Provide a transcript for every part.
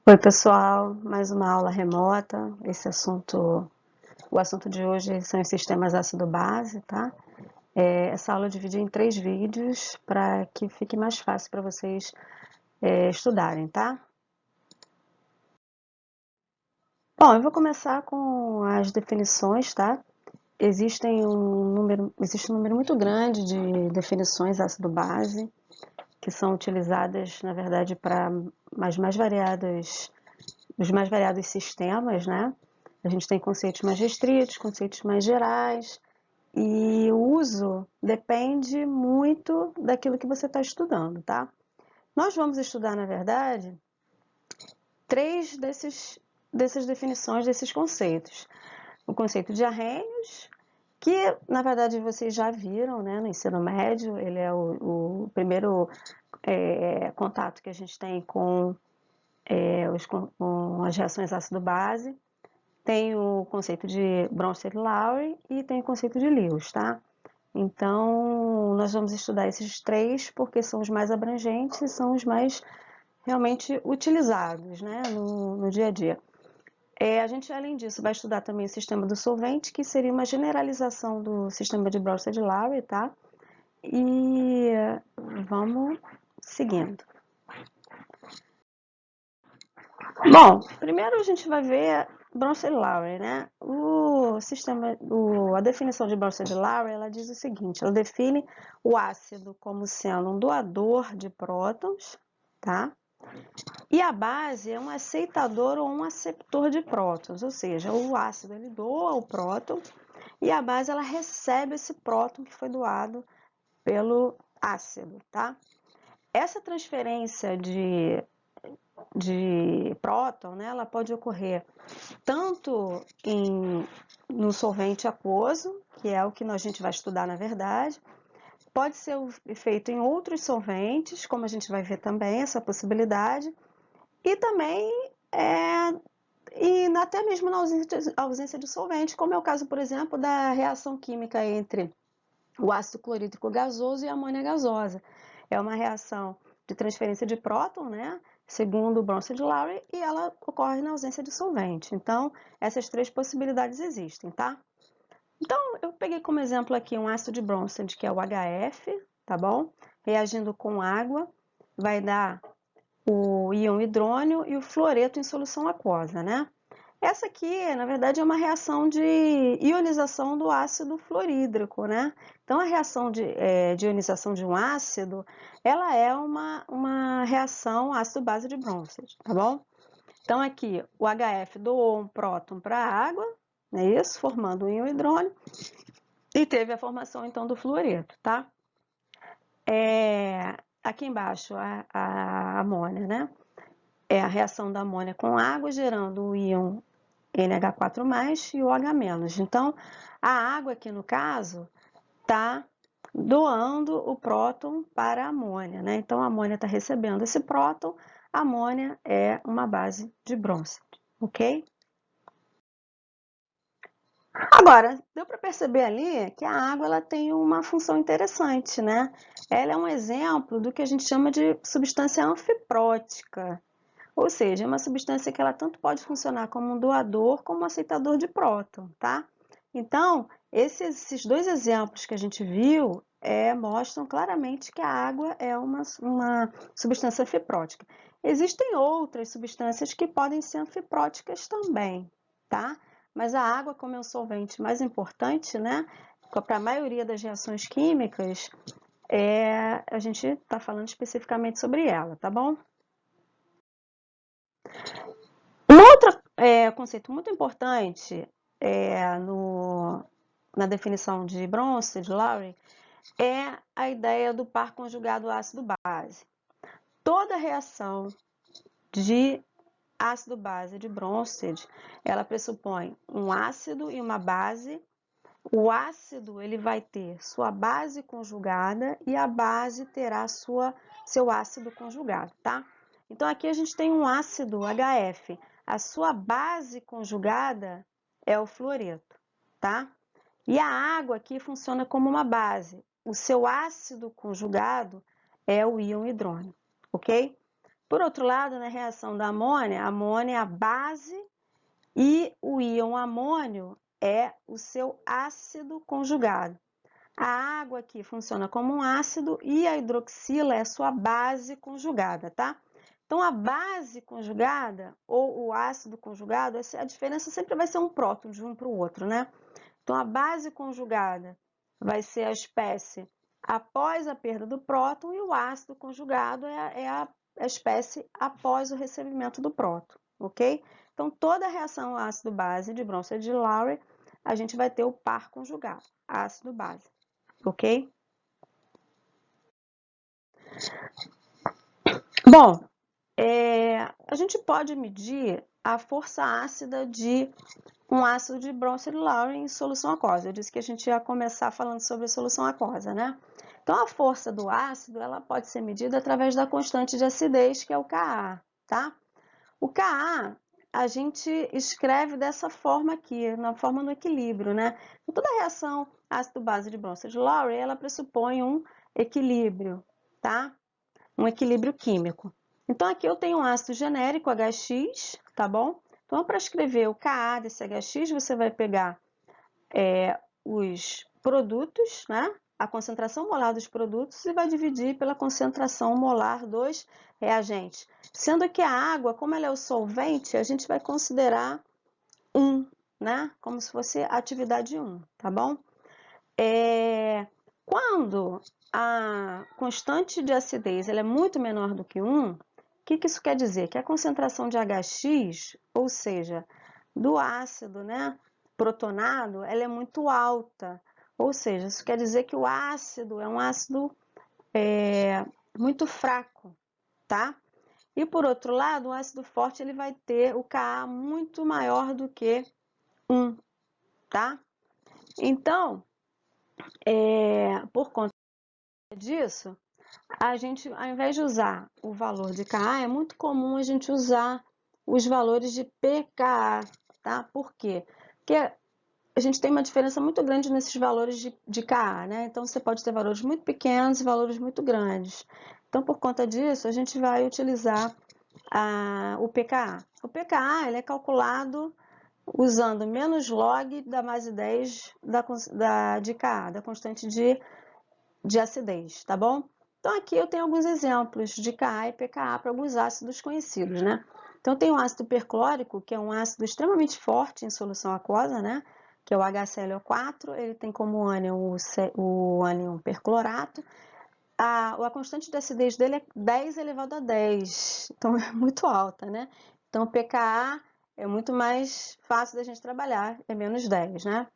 Oi, pessoal, mais uma aula remota. O assunto de hoje são os sistemas ácido-base, tá? Essa aula eu dividi em 3 vídeos para que fique mais fácil para vocês estudarem, tá? Bom, eu vou começar com as definições, tá? Existe um número muito grande de definições ácido-base que são utilizadas, na verdade, para os mais variados sistemas, né? A gente tem conceitos mais restritos, conceitos mais gerais, e o uso depende muito daquilo que você está estudando, tá? Nós vamos estudar, na verdade, três dessas definições, desses conceitos. O conceito de arrênios, que na verdade vocês já viram, né, no ensino médio, ele é o primeiro contato que a gente tem com as reações ácido-base. Tem o conceito de Bronsted-Lowry e tem o conceito de Lewis, tá? Então, nós vamos estudar esses três porque são os mais abrangentes e são os mais realmente utilizados, né, no dia a dia. A gente, além disso, vai estudar também o sistema do solvente, que seria uma generalização do sistema de Bronsted-Lowry, tá? E vamos seguindo. Bom, primeiro a gente vai ver Bronsted-Lowry, né? A definição de Bronsted-Lowry, ela diz o seguinte: ela define o ácido como sendo um doador de prótons, tá? E a base é um aceitador ou um aceptor de prótons, ou seja, o ácido ele doa o próton e a base ela recebe esse próton que foi doado pelo ácido, tá? Essa transferência de próton, né, ela pode ocorrer tanto no solvente aquoso, que é o que a gente vai estudar na verdade, pode ser feito em outros solventes, como a gente vai ver também essa possibilidade, e também até mesmo na ausência de solvente, como é o caso, por exemplo, da reação química entre o ácido clorídrico gasoso e a amônia gasosa. É uma reação de transferência de próton, né? Segundo o Bronsted-Lowry, e ela ocorre na ausência de solvente. Então, essas três possibilidades existem, tá? Então, eu peguei como exemplo aqui um ácido de Bronsted, que é o HF, tá bom? Reagindo com água, vai dar o íon hidrônio e o fluoreto em solução aquosa, né? Essa aqui, na verdade, é uma reação de ionização do ácido fluorídrico, né? Então, a reação de ionização de um ácido, ela é uma reação ácido-base de Bronsted, tá bom? Então, aqui, o HF doou um próton para a água, não é isso? Formando um íon hidrônio, e teve a formação, então, do fluoreto, tá? Aqui embaixo, a amônia, né? É a reação da amônia com água, gerando o íon NH4+, e o H-. Então, a água aqui no caso está doando o próton para a amônia, né? Então, a amônia está recebendo esse próton, a amônia é uma base de Bronsted, ok? Agora, deu para perceber ali que a água ela tem uma função interessante, né? Ela é um exemplo do que a gente chama de substância anfiprótica, ou seja, é uma substância que ela tanto pode funcionar como um doador como um aceitador de próton, tá? Então, esses dois exemplos que a gente viu mostram claramente que a água é uma substância anfiprótica. Existem outras substâncias que podem ser anfipróticas também, tá? Mas a água, como é o solvente mais importante, né? Para a maioria das reações químicas, a gente está falando especificamente sobre ela, tá bom? Um outro conceito muito importante na definição de Bronsted-Lowry é a ideia do par conjugado ácido-base. Toda reação de ácido-base de Bronsted, ela pressupõe um ácido e uma base. O ácido ele vai ter sua base conjugada e a base terá seu ácido conjugado, tá? Então, aqui a gente tem um ácido HF. A sua base conjugada é o fluoreto, tá? E a água aqui funciona como uma base. O seu ácido conjugado é o íon hidrônio, ok? Por outro lado, na reação da amônia, a amônia é a base e o íon amônio é o seu ácido conjugado. A água aqui funciona como um ácido e a hidroxila é a sua base conjugada, tá? Então, a base conjugada ou o ácido conjugado, a diferença sempre vai ser um próton de um para o outro, né? Então, a base conjugada vai ser a espécie após a perda do próton e o ácido conjugado é a espécie após o recebimento do próton, ok? Então, toda reação ácido-base de Bronsted e de Lowry, a gente vai ter o par conjugado, ácido-base, ok? Bom, a gente pode medir a força ácida de um ácido de Bronsted e Lowry em solução aquosa. Eu disse que a gente ia começar falando sobre solução aquosa, né? Então, a força do ácido, ela pode ser medida através da constante de acidez, que é o Ka, tá? O Ka, a gente escreve dessa forma aqui, na forma do equilíbrio, né? Então, toda reação ácido-base de Bronsted e Lowry, ela pressupõe um equilíbrio, tá? Um equilíbrio químico. Então, aqui eu tenho um ácido genérico, HX, tá bom? Então, para escrever o Ka desse HX, você vai pegar os produtos, né? A concentração molar dos produtos e vai dividir pela concentração molar dos reagentes. Sendo que a água, como ela é o solvente, a gente vai considerar 1, né? Como se fosse atividade 1, tá bom? Quando a constante de acidez ela é muito menor do que 1, o que isso quer dizer? Que a concentração de HX, ou seja, do ácido, né, protonado, ela é muito alta. Ou seja, isso quer dizer que o ácido é um ácido muito fraco, tá? E por outro lado, o ácido forte ele vai ter o Ka muito maior do que 1, tá? Então, por conta disso, a gente, ao invés de usar o valor de Ka, é muito comum a gente usar os valores de pKa, tá? Por quê? Porque a gente tem uma diferença muito grande nesses valores de Ka, né? Então, você pode ter valores muito pequenos e valores muito grandes. Então, por conta disso, a gente vai utilizar o pKa. O pKa ele é calculado usando menos log da base 10 de Ka, da constante de acidez, tá bom? Então, aqui eu tenho alguns exemplos de Ka e pKa para alguns ácidos conhecidos, né? Então, tem o ácido perclórico, que é um ácido extremamente forte em solução aquosa, né? Que é o HClO4, ele tem como ânion o ânion perclorato. A constante de acidez dele é 10 elevado a 10, então é muito alta, né? Então, o pKa é muito mais fácil da gente trabalhar, é menos 10, né?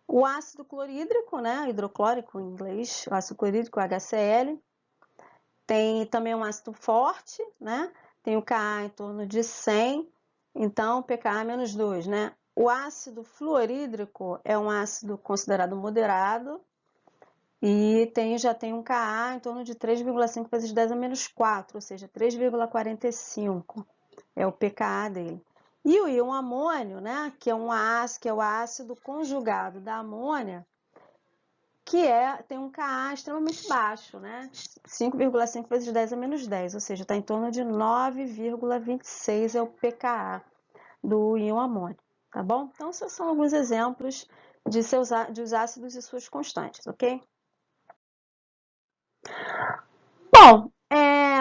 O ácido clorídrico, né, hidroclórico em inglês, o ácido clorídrico, HCl, tem também um ácido forte, né? Tem o Ka em torno de 100, então pKa é menos 2, né? O ácido fluorídrico é um ácido considerado moderado e já tem um Ka em torno de 3,5 vezes 10 a menos 4, ou seja, 3,45 é o pKa dele. E o íon amônio, né, que é o ácido conjugado da amônia, tem um Ka extremamente baixo, né? 5,5 vezes 10 a menos 10, ou seja, está em torno de 9,26 é o pKa do íon amônio, tá bom? Então, esses são alguns exemplos dos ácidos e suas constantes, ok? Bom,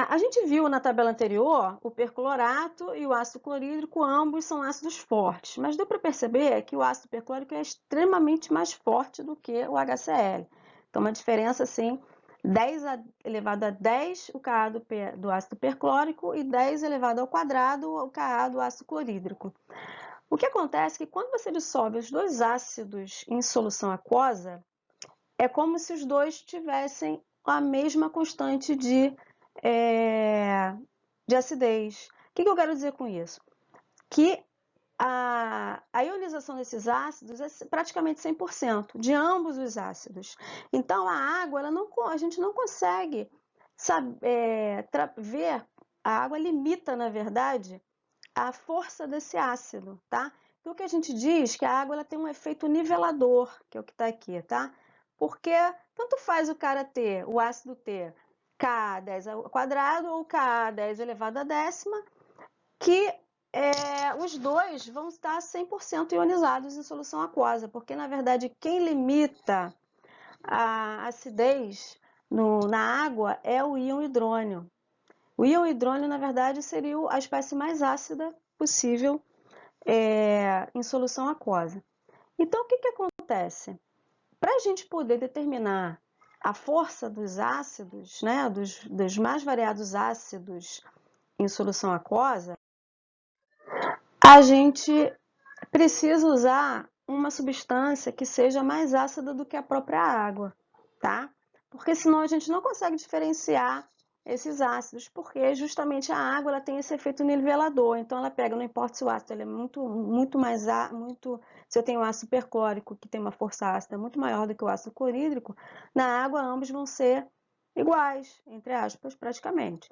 a gente viu na tabela anterior o perclorato e o ácido clorídrico, ambos são ácidos fortes, mas deu para perceber que o ácido perclórico é extremamente mais forte do que o HCl. Então, uma diferença assim, 10 elevado a 10 o Ka do ácido perclórico e 10 elevado ao quadrado o Ka do ácido clorídrico. O que acontece é que quando você dissolve os dois ácidos em solução aquosa, é como se os dois tivessem a mesma constante de acidez. O que eu quero dizer com isso? Que a ionização desses ácidos é praticamente 100%, de ambos os ácidos. Então, a água, a gente não consegue ver, a água limita, na verdade, a força desse ácido, tá? Então, o que a gente diz que a água ela tem um efeito nivelador, que é o que está aqui, tá? Porque tanto faz o ácido ter K10 ao quadrado ou K10 elevado à décima, que os dois vão estar 100% ionizados em solução aquosa, porque, na verdade, quem limita a acidez na água é o íon hidrônio. O íon hidrônio, na verdade, seria a espécie mais ácida possível em solução aquosa. Então, o que acontece? Para a gente poder determinar a força dos ácidos, né, dos mais variados ácidos em solução aquosa, a gente precisa usar uma substância que seja mais ácida do que a própria água, tá? Porque senão a gente não consegue diferenciar esses ácidos, porque justamente a água ela tem esse efeito nivelador, então ela pega, não importa se o ácido ele é muito mais se eu tenho um ácido perclórico que tem uma força ácida muito maior do que o ácido clorídrico, na água ambos vão ser iguais, entre aspas, praticamente.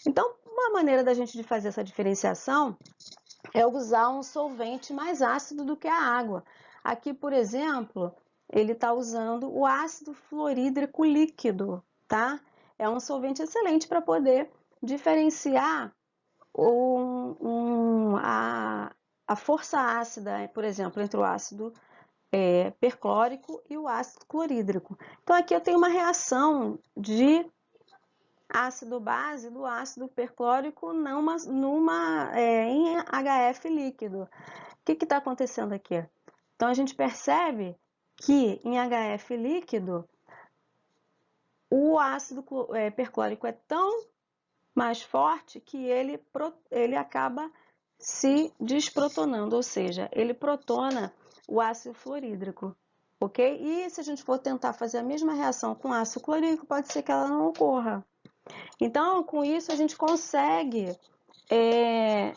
Então, uma maneira da gente de fazer essa diferenciação é usar um solvente mais ácido do que a água. Aqui, por exemplo, ele está usando o ácido fluorídrico líquido, tá? É um solvente excelente para poder diferenciar a força ácida, por exemplo, entre o ácido perclórico e o ácido clorídrico. Então, aqui eu tenho uma reação de ácido base do ácido perclórico em HF líquido. O que está acontecendo aqui? Então, a gente percebe que em HF líquido, o ácido perclórico é tão mais forte que ele acaba se desprotonando, ou seja, ele protona o ácido fluorídrico, ok? E se a gente for tentar fazer a mesma reação com ácido clorídrico, pode ser que ela não ocorra. Então, com isso, a gente consegue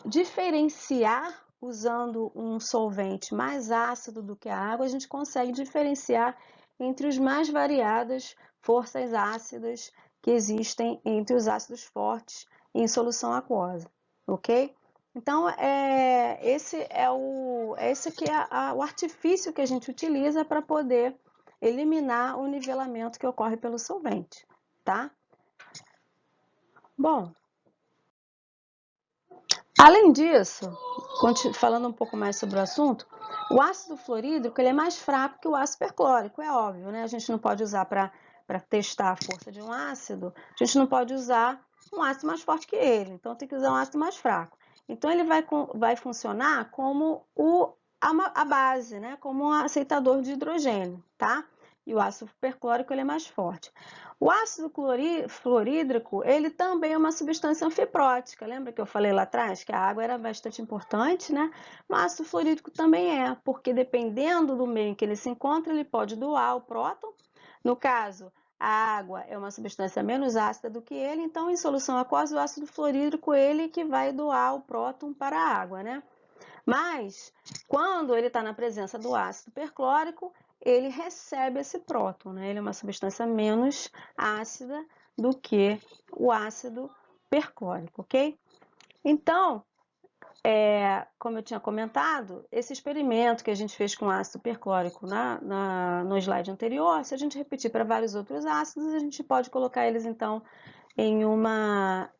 diferenciar, usando um solvente mais ácido do que a água, a gente consegue diferenciar entre os mais variadas forças ácidas que existem entre os ácidos fortes em solução aquosa, ok? Então, esse aqui é o artifício que a gente utiliza para poder eliminar o nivelamento que ocorre pelo solvente, tá? Bom, além disso, falando um pouco mais sobre o assunto, o ácido fluorídrico ele é mais fraco que o ácido perclórico, é óbvio, né? A gente não pode usar para testar a força de um ácido, a gente não pode usar um ácido mais forte que ele, então tem que usar um ácido mais fraco. Então ele vai funcionar como a base, né? Como um aceitador de hidrogênio, tá? E o ácido perclórico ele é mais forte. O ácido fluorídrico, ele também é uma substância anfiprótica. Lembra que eu falei lá atrás que a água era bastante importante, né? O ácido fluorídrico também porque dependendo do meio em que ele se encontra, ele pode doar o próton. No caso, a água é uma substância menos ácida do que ele, então em solução aquosa, o ácido fluorídrico ele que vai doar o próton para a água, né? Mas, quando ele está na presença do ácido perclórico, ele recebe esse próton, né? Ele é uma substância menos ácida do que o ácido perclórico, ok? Então, como eu tinha comentado, esse experimento que a gente fez com ácido perclórico no slide anterior, se a gente repetir para vários outros ácidos, a gente pode colocar eles, então, em uma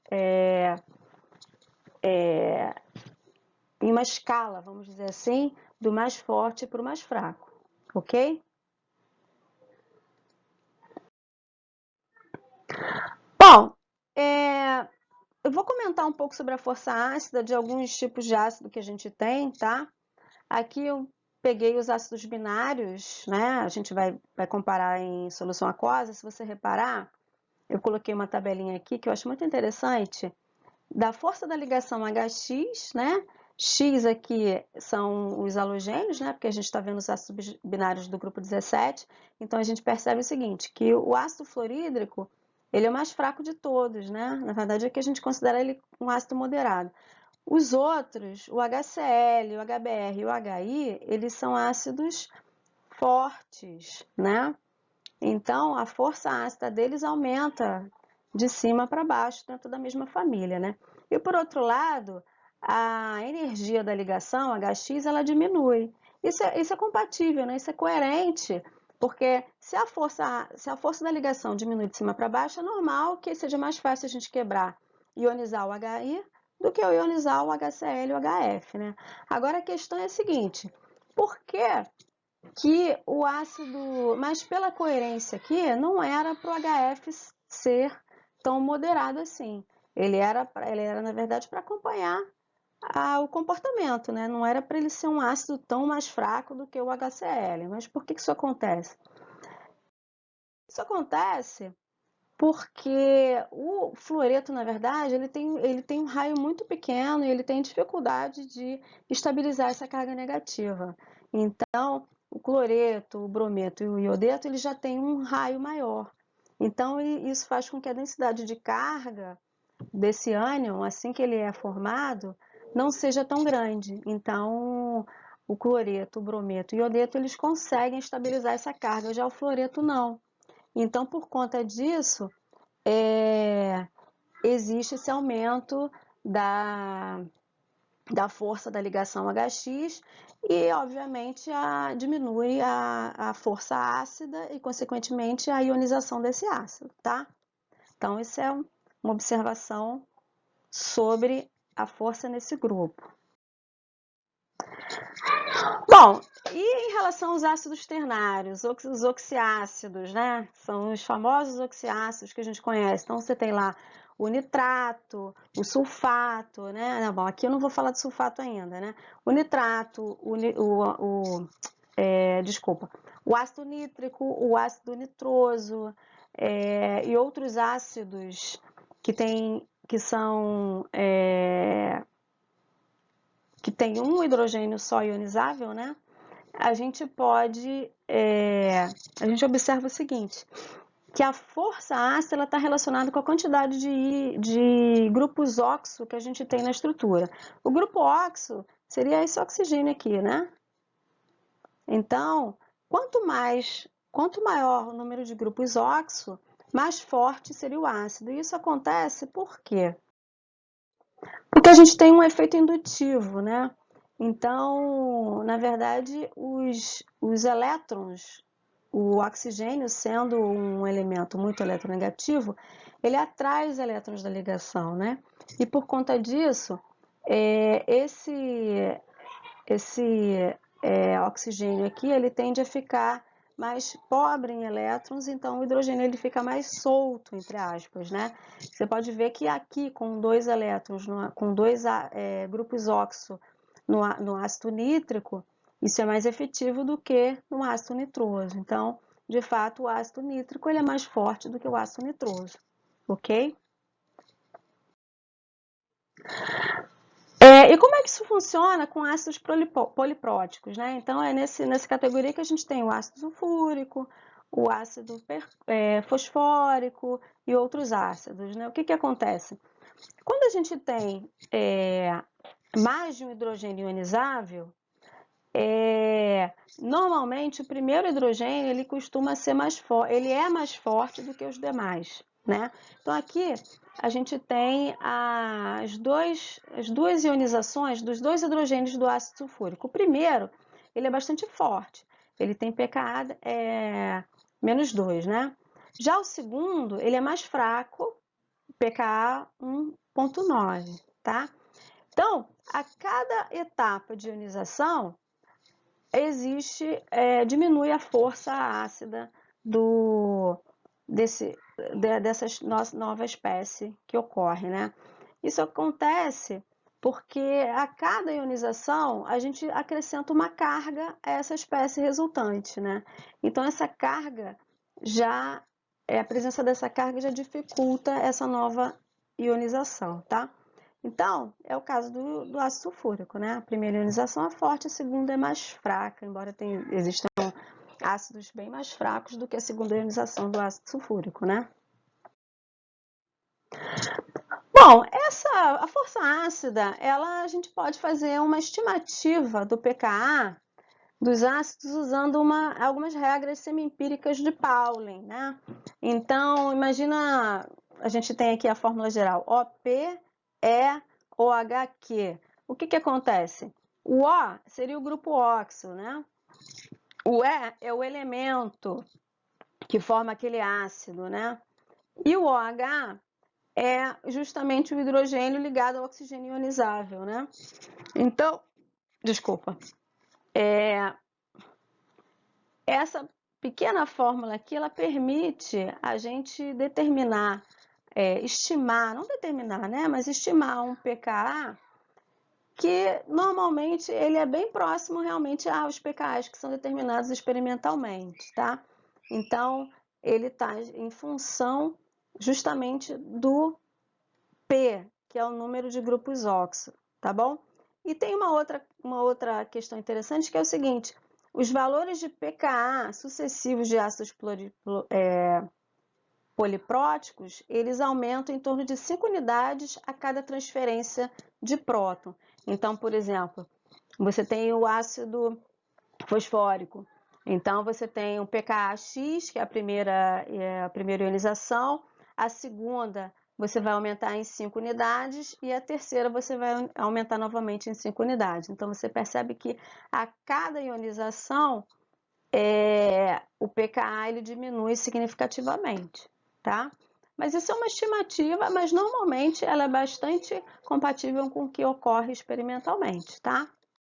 escala, vamos dizer assim, do mais forte para o mais fraco, ok? Bom, eu vou comentar um pouco sobre a força ácida de alguns tipos de ácido que a gente tem, tá? Aqui eu peguei os ácidos binários, né? A gente vai comparar em solução aquosa. Se você reparar, eu coloquei uma tabelinha aqui que eu acho muito interessante, da força da ligação HX, né? X aqui são os halogênios, né? Porque a gente está vendo os ácidos binários do grupo 17. Então, a gente percebe o seguinte, que o ácido fluorídrico, ele é o mais fraco de todos, né? Na verdade, aqui a gente considera ele um ácido moderado. Os outros, o HCl, o HBr e o HI, eles são ácidos fortes, né? Então, a força ácida deles aumenta de cima para baixo, dentro da mesma família, né? E por outro lado, a energia da ligação, Hx, ela diminui. Isso é compatível, né? Isso é coerente Porque se a força da ligação diminui de cima para baixo, é normal que seja mais fácil a gente quebrar, ionizar o HI do que ionizar o HCl e o HF, né? Agora a questão é a seguinte, por que o ácido, mas pela coerência aqui, não era para o HF ser tão moderado assim. Ele era na verdade, para acompanhar o comportamento, né? Não era para ele ser um ácido tão mais fraco do que o HCl. Mas por que isso acontece? Isso acontece porque o fluoreto, na verdade, ele tem um raio muito pequeno e ele tem dificuldade de estabilizar essa carga negativa. Então, o cloreto, o brometo e o iodeto, ele já tem um raio maior. Então, isso faz com que a densidade de carga desse ânion, assim que ele é formado, não seja tão grande. Então, o cloreto, o brometo e o iodeto, eles conseguem estabilizar essa carga, já o fluoreto não. Então, por conta disso, existe esse aumento da força da ligação HX e, obviamente, diminui a força ácida e, consequentemente, a ionização desse ácido, tá? Então, isso é uma observação sobre a força nesse grupo. Bom, e em relação aos ácidos ternários, os oxiácidos, né? São os famosos oxiácidos que a gente conhece. Então, você tem lá o nitrato, o sulfato, né? Bom, aqui eu não vou falar de sulfato ainda, né? O nitrato, o ácido nítrico, o ácido nitroso e outros ácidos que tem um hidrogênio só ionizável, né? A gente observa o seguinte, que a força ácida está relacionada com a quantidade de grupos oxo que a gente tem na estrutura. O grupo oxo seria esse oxigênio aqui, né? Então, quanto maior o número de grupos oxo, mais forte seria o ácido. E isso acontece por quê? Porque a gente tem um efeito indutivo, né? Então, na verdade, os elétrons, o oxigênio sendo um elemento muito eletronegativo, ele atrai os elétrons da ligação, né? E por conta disso, esse oxigênio aqui, ele tende a ficar mais pobre em elétrons, então o hidrogênio ele fica mais solto, entre aspas, né? Você pode ver que aqui, com dois elétrons, com dois grupos oxo no ácido nítrico, isso é mais efetivo do que no ácido nitroso. Então, de fato, o ácido nítrico ele é mais forte do que o ácido nitroso, ok? E como é que isso funciona com ácidos polipróticos, né? Então, é nessa categoria que a gente tem o ácido sulfúrico, o ácido fosfórico e outros ácidos, né? O que acontece? Quando a gente tem mais de um hidrogênio ionizável, normalmente o primeiro hidrogênio ele costuma ser mais forte, ele é mais forte do que os demais, né? Então aqui a gente tem as duas ionizações dos dois hidrogênios do ácido sulfúrico. O primeiro, ele é bastante forte, ele tem pKa -2, né? Já o segundo, ele é mais fraco, pKa 1,9, tá? Então, a cada etapa de ionização, diminui a força ácida dessa nova espécie que ocorre, né? Isso acontece porque a cada ionização a gente acrescenta uma carga a essa espécie resultante, né? Então essa carga a presença dessa carga já dificulta essa nova ionização, tá? Então, é o caso do ácido sulfúrico, né? A primeira ionização é forte, a segunda é mais fraca, embora existam ácidos bem mais fracos do que a segunda ionização do ácido sulfúrico, né? Bom, a força ácida, a gente pode fazer uma estimativa do pKa dos ácidos usando algumas regras semi-empíricas de Pauling, né? Então, imagina, a gente tem aqui a fórmula geral, OPEOHQ. O que acontece? O O seria o grupo óxido, né? O E é o elemento que forma aquele ácido, né? E o OH é justamente o hidrogênio ligado ao oxigênio ionizável, né? Então, desculpa, essa pequena fórmula aqui, ela permite a gente determinar, estimar, não determinar, né? Mas estimar um pKa que normalmente ele é bem próximo realmente aos pKa's que são determinados experimentalmente, tá? Então, ele está em função justamente do P, que é o número de grupos óxido, tá bom? E tem uma outra questão interessante que é o seguinte: os valores de pKa sucessivos de ácidos polipróticos, eles aumentam em torno de 5 unidades a cada transferência de próton. Então, por exemplo, você tem o ácido fosfórico. Então, você tem um pKa-X, que é a primeira ionização, a segunda você vai aumentar em 5 unidades e a terceira você vai aumentar novamente em 5 unidades. Então, você percebe que a cada ionização, o pKa ele diminui significativamente, tá? Mas isso é uma estimativa, mas normalmente ela é bastante compatível com o que ocorre experimentalmente, tá?